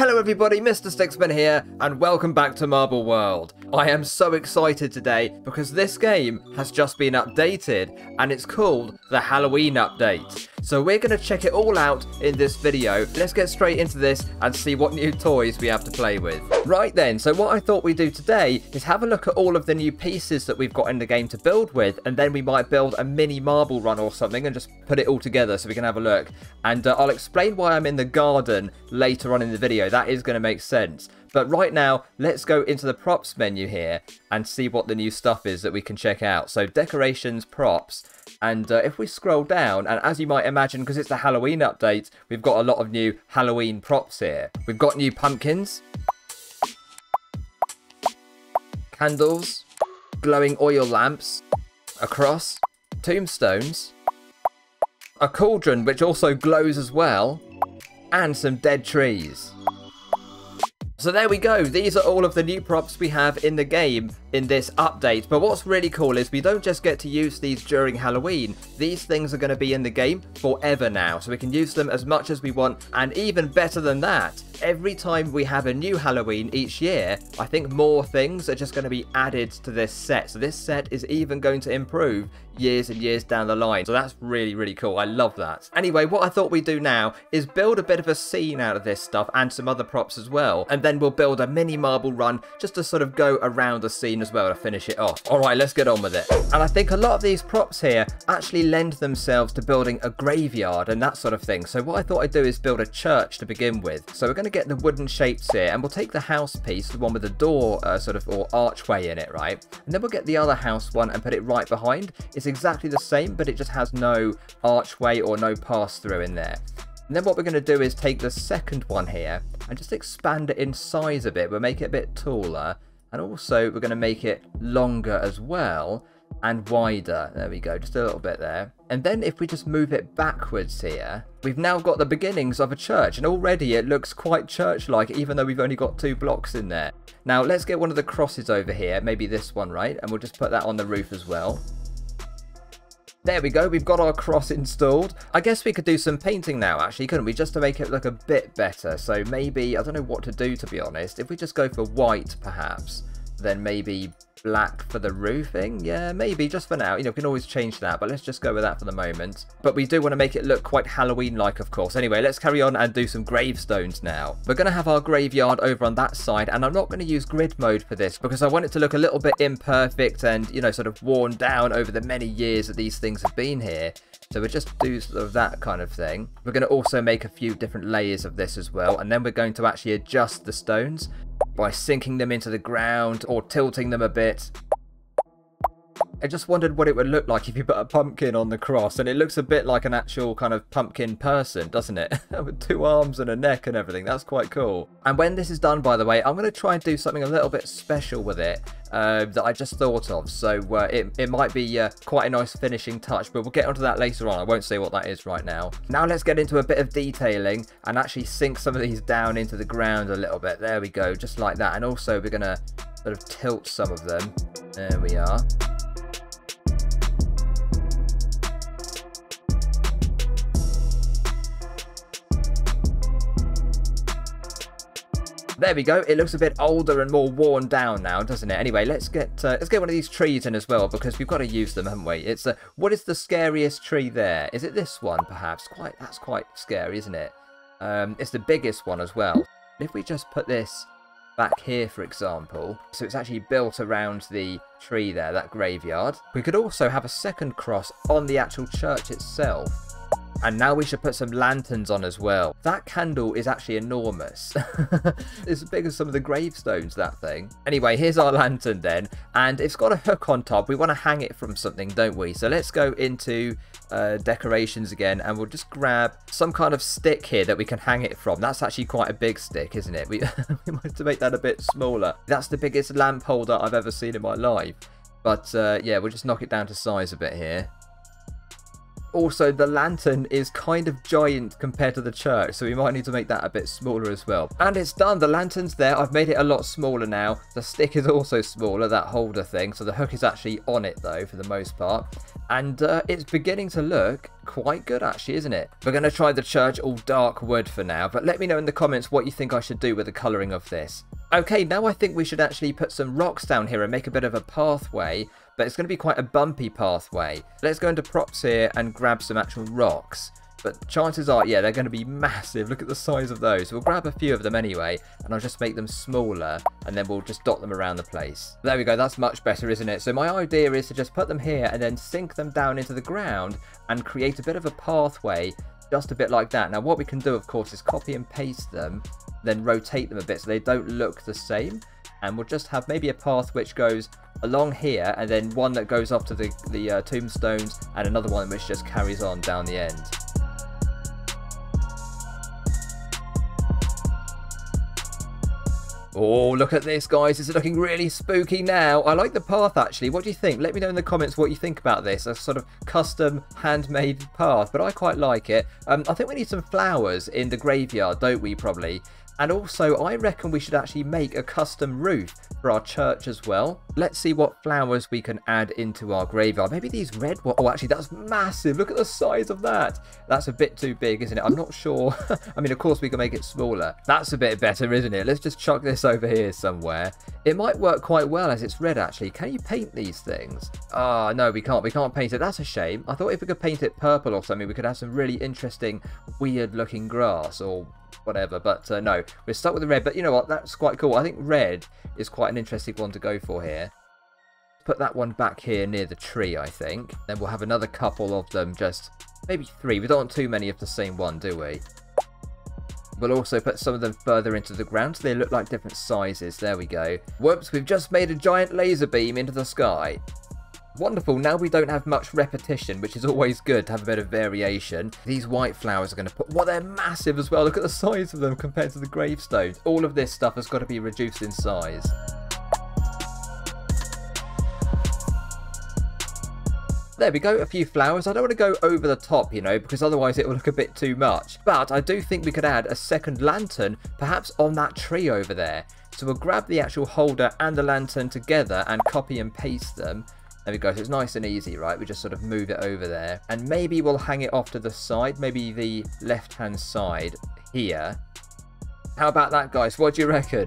Hello everybody, Mr. Sticksman here, and welcome back to Marble World. I am so excited today because this game has just been updated, and it's called the Halloween Update. So we're going to check it all out in this video. Let's get straight into this and see what new toys we have to play with. Right then, so what I thought we'd do today is have a look at all of the new pieces that we've got in the game to build with, and then we might build a mini marble run or something and just put it all together so we can have a look. And I'll explain why I'm in the garden later on in the video. That is going to make sense. But right now, let's go into the props menu here and see what the new stuff is that we can check out. So decorations, props, and if we scroll down, and as you might imagine, because it's the Halloween update, we've got a lot of new Halloween props here. We've got new pumpkins, candles, glowing oil lamps, a cross, tombstones, a cauldron which also glows as well, and some dead trees. So there we go, these are all of the new props we have in the game in this update. But what's really cool is we don't just get to use these during Halloween. These things are going to be in the game forever now, so we can use them as much as we want. And even better than that, every time we have a new Halloween each year, I think more things are just going to be added to this set. So this set is even going to improve years and years down the line. So that's really, really cool. I love that. Anyway, what I thought we'd do now is build a bit of a scene out of this stuff and some other props as well. And then we'll build a mini marble run just to sort of go around the scene as well to finish it off. All right, let's get on with it. And I think a lot of these props here actually lend themselves to building a graveyard and that sort of thing. So what I thought I'd do is build a church to begin with. So we're going to get the wooden shapes here, and we'll take the house piece, the one with the door or archway in it, right? And then we'll get the other house one and put it right behind. It's exactly the same, but it just has no archway or no pass-through in there. And then what we're going to do is take the second one here and just expand it in size a bit. We'll make it a bit taller, and also we're going to make it longer as well and wider. There we go, just a little bit there. And then if we just move it backwards here, we've now got the beginnings of a church, and already it looks quite church-like, even though we've only got 2 blocks in there. Now let's get one of the crosses over here, maybe this one, right? And we'll just put that on the roof as well. There we go, we've got our cross installed. I guess we could do some painting now, actually, couldn't we? Just to make it look a bit better. So maybe, I don't know what to do, to be honest. If we just go for white, perhaps, then maybe black for the roofing. Yeah, maybe, just for now. You know, we can always change that, but let's just go with that for the moment. But we do want to make it look quite Halloween-like, of course. Anyway, let's carry on and do some gravestones now. We're going to have our graveyard over on that side, and I'm not going to use grid mode for this because I want it to look a little bit imperfect and, you know, sort of worn down over the many years that these things have been here. So we'll just do sort of that kind of thing. We're going to also make a few different layers of this as well, and then we're going to actually adjust the stones by sinking them into the ground or tilting them a bit. I just wondered what it would look like if you put a pumpkin on the cross, and it looks a bit like an actual kind of pumpkin person, doesn't it? With 2 arms and a neck and everything. That's quite cool. And when this is done, by the way, I'm going to try and do something a little bit special with it that I just thought of. So it might be quite a nice finishing touch, but we'll get onto that later on. I won't say what that is right now. Now let's get into a bit of detailing and actually sink some of these down into the ground a little bit. There we go, just like that. And also we're going to sort of tilt some of them. There we are. There we go. It looks a bit older and more worn down now, doesn't it? Anyway, let's get one of these trees in as well, because we've got to use them, haven't we? It's what is the scariest tree there? Is it this one, perhaps? That's quite scary, isn't it? It's the biggest one as well. If we just put this back here, for example, so it's actually built around the tree there, that graveyard. We could also have a second cross on the actual church itself. And now we should put some lanterns on as well. That candle is actually enormous. It's as big as some of the gravestones, that thing. Anyway, here's our lantern then. And it's got a hook on top. We want to hang it from something, don't we? So let's go into decorations again. And we'll just grab some kind of stick here that we can hang it from. That's actually quite a big stick, isn't it? We might have to make that a bit smaller. That's the biggest lamp holder I've ever seen in my life. But yeah, we'll just knock it down to size a bit here. Also, the lantern is kind of giant compared to the church, so we might need to make that a bit smaller as well. And it's done. The lantern's there. I've made it a lot smaller now. The stick is also smaller, that holder thing. So the hook is actually on it, though, for the most part. And it's beginning to look quite good, actually, isn't it? We're going to try the church all dark wood for now, but let me know in the comments what you think I should do with the colouring of this. Okay, now I think we should actually put some rocks down here and make a bit of a pathway, but it's going to be quite a bumpy pathway. Let's go into props here and grab some actual rocks. But chances are, yeah, they're going to be massive. Look at the size of those. We'll grab a few of them anyway, and I'll just make them smaller, and then we'll just dot them around the place. There we go. That's much better, isn't it? So my idea is to just put them here and then sink them down into the ground and create a bit of a pathway, just a bit like that. Now, what we can do, of course, is copy and paste them, then rotate them a bit so they don't look the same. And we'll just have maybe a path which goes along here, and then one that goes up to the tombstones, and another one which just carries on down the end. Oh, look at this, guys. It's looking really spooky now. I like the path, actually. What do you think? Let me know in the comments what you think about this. A sort of custom handmade path, but I quite like it. I think we need some flowers in the graveyard, don't we, probably? And also, I reckon we should actually make a custom roof for our church as well. Let's see what flowers we can add into our graveyard. Maybe these red ones. Oh, actually, that's massive. Look at the size of that. That's a bit too big, isn't it? I'm not sure. I mean, of course, we can make it smaller. That's a bit better, isn't it? Let's just chuck this over here somewhere. It might work quite well as it's red, actually. Can you paint these things? Ah, no, we can't. We can't paint it. That's a shame. I thought if we could paint it purple or something, we could have some really interesting, weird-looking grass or whatever, but no, we're stuck with the red. But you know what, that's quite cool. I think red is quite an interesting one to go for here. Put that one back here near the tree, I think. Then we'll have another couple of them, just maybe 3. We don't want too many of the same one, do we? We'll also put some of them further into the ground so they look like different sizes. There we go. Whoops, we've just made a giant laser beam into the sky. Wonderful, now we don't have much repetition, which is always good to have a bit of variation. These white flowers are going to put... Well, they're massive as well. Look at the size of them compared to the gravestones. All of this stuff has got to be reduced in size. There we go, a few flowers. I don't want to go over the top, you know, because otherwise it will look a bit too much. But I do think we could add a second lantern, perhaps on that tree over there. So we'll grab the actual holder and the lantern together and copy and paste them. There we go, so it's nice and easy, right? We just sort of move it over there. And maybe we'll hang it off to the side, maybe the left-hand side here. How about that, guys? What do you reckon?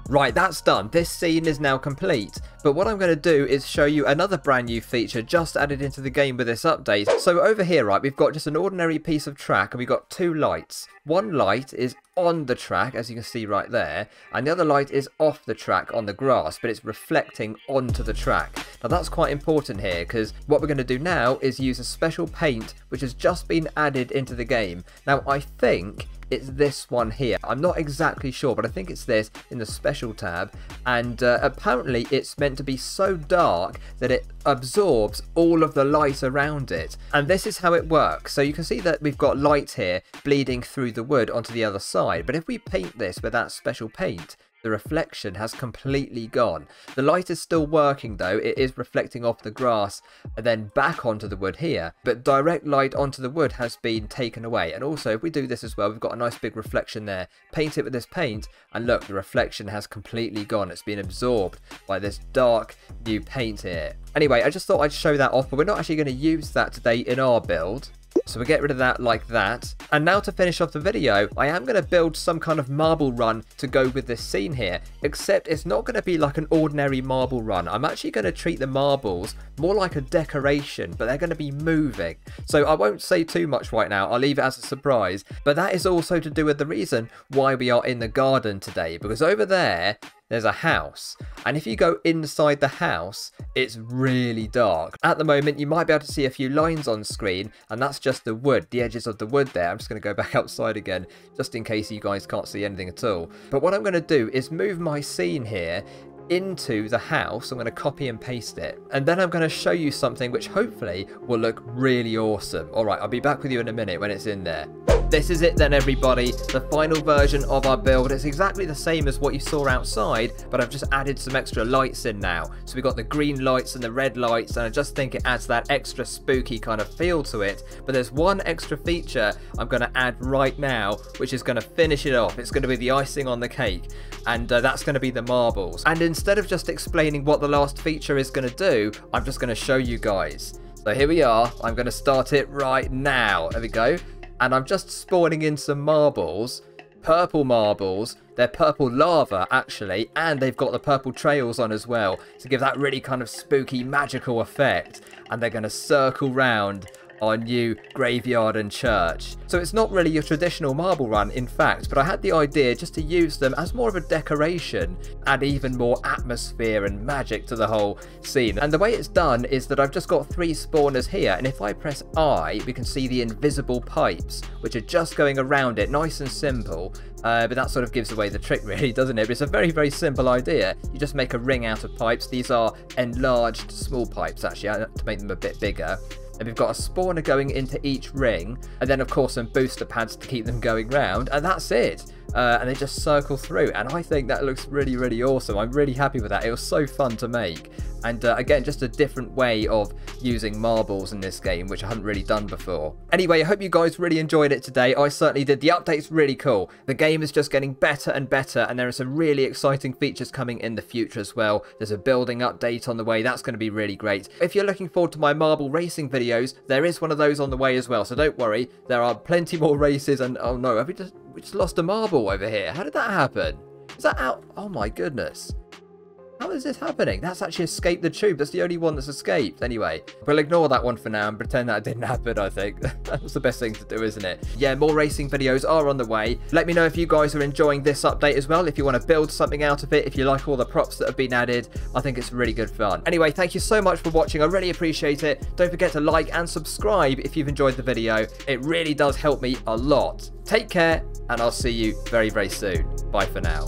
Right, that's done. This scene is now complete. But what I'm going to do is show you another brand new feature just added into the game with this update. So over here, right, we've got just an ordinary piece of track and we've got 2 lights. One light is on the track, as you can see right there, and the other light is off the track on the grass, but it's reflecting onto the track. Now that's quite important here, because what we're going to do now is use a special paint which has just been added into the game. Now I think it's this one here. I'm not exactly sure, but I think it's this in the special tab, and apparently it's meant to be so dark that it absorbs all of the light around it. And this is how it works. So you can see that we've got light here bleeding through the wood onto the other side, but if we paint this with that special paint, the reflection has completely gone. The light is still working though, it is reflecting off the grass and then back onto the wood here, but direct light onto the wood has been taken away. And also if we do this as well, we've got a nice big reflection there. Paint it with this paint and look, the reflection has completely gone. It's been absorbed by this dark new paint here. Anyway, I just thought I'd show that off, but we're not actually going to use that today in our build. So we'll get rid of that like that. And now to finish off the video, I am going to build some kind of marble run to go with this scene here. Except it's not going to be like an ordinary marble run. I'm actually going to treat the marbles more like a decoration, but they're going to be moving. So I won't say too much right now. I'll leave it as a surprise. But that is also to do with the reason why we are in the garden today. Because over there, there's a house, and if you go inside the house, it's really dark. At the moment, you might be able to see a few lines on screen, and that's just the wood, the edges of the wood there. I'm just going to go back outside again, just in case you guys can't see anything at all. But what I'm going to do is move my scene here into the house. I'm going to copy and paste it, and then I'm going to show you something which hopefully will look really awesome. Alright, I'll be back with you in a minute when it's in there. This is it then, everybody, the final version of our build. It's exactly the same as what you saw outside, but I've just added some extra lights in now. So we've got the green lights and the red lights, and I just think it adds that extra spooky kind of feel to it. But there's one extra feature I'm going to add right now, which is going to finish it off. It's going to be the icing on the cake, and that's going to be the marbles. And instead of just explaining what the last feature is going to do, I'm just going to show you guys. So here we are. I'm going to start it right now. There we go. And I'm just spawning in some marbles, purple marbles. They're purple lava, actually, and they've got the purple trails on as well to give that really kind of spooky, magical effect. And they're going to circle round our new graveyard and church. So it's not really your traditional marble run, in fact, but I had the idea just to use them as more of a decoration, add even more atmosphere and magic to the whole scene. And the way it's done is that I've just got 3 spawners here, and if I press I, we can see the invisible pipes, which are just going around it, nice and simple. But that sort of gives away the trick, really, doesn't it? But it's a very, very simple idea. You just make a ring out of pipes. These are enlarged small pipes, actually, to make them a bit bigger. And we've got a spawner going into each ring, and then of course some booster pads to keep them going round, and that's it. And they just circle through, and I think that looks really, really awesome. I'm really happy with that. It was so fun to make, and again, just a different way of using marbles in this game, which I hadn't really done before. Anyway, I hope you guys really enjoyed it today. I certainly did. The update's really cool. The game is just getting better and better, and there are some really exciting features coming in the future as well. There's a building update on the way. That's going to be really great. If you're looking forward to my marble racing videos, there is one of those on the way as well, so don't worry. There are plenty more races, and oh no, we just lost a marble over here. How did that happen? Is that out? Oh my goodness. How is this happening? That's actually escaped the tube. That's the only one that's escaped. Anyway, we'll ignore that one for now and pretend that didn't happen, I think. That's the best thing to do, isn't it? Yeah, more racing videos are on the way. Let me know if you guys are enjoying this update as well. If you want to build something out of it, if you like all the props that have been added, I think it's really good fun. Anyway, thank you so much for watching. I really appreciate it. Don't forget to like and subscribe if you've enjoyed the video. It really does help me a lot. Take care, and I'll see you very, very soon. Bye for now.